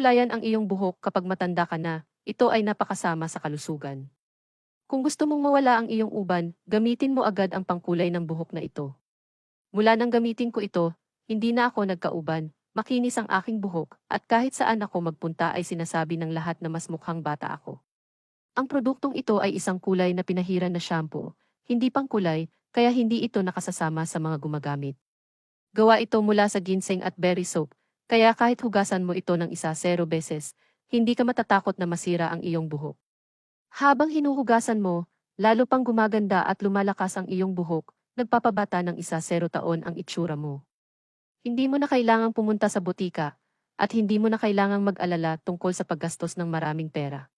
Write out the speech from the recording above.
kulayan ang iyong buhok kapag matanda ka na, ito ay napakasama sa kalusugan. Kung gusto mong mawala ang iyong uban, gamitin mo agad ang pangkulay ng buhok na ito. Mula nang gamitin ko ito, hindi na ako nagkauban, makinis ang aking buhok, at kahit saan ako magpunta ay sinasabi ng lahat na mas mukhang bata ako. Ang produktong ito ay isang kulay na pinahiran na shampoo, hindi pangkulay, kaya hindi ito nakasasama sa mga gumagamit. Gawa ito mula sa ginseng at berry soap, kaya kahit hugasan mo ito ng 1-0 beses, hindi ka matatakot na masira ang iyong buhok. Habang hinuhugasan mo, lalo pang gumaganda at lumalakas ang iyong buhok, nagpapabata ng 1-0 taon ang itsura mo. Hindi mo na kailangang pumunta sa butika, at hindi mo na kailangang mag-alala tungkol sa paggastos ng maraming pera.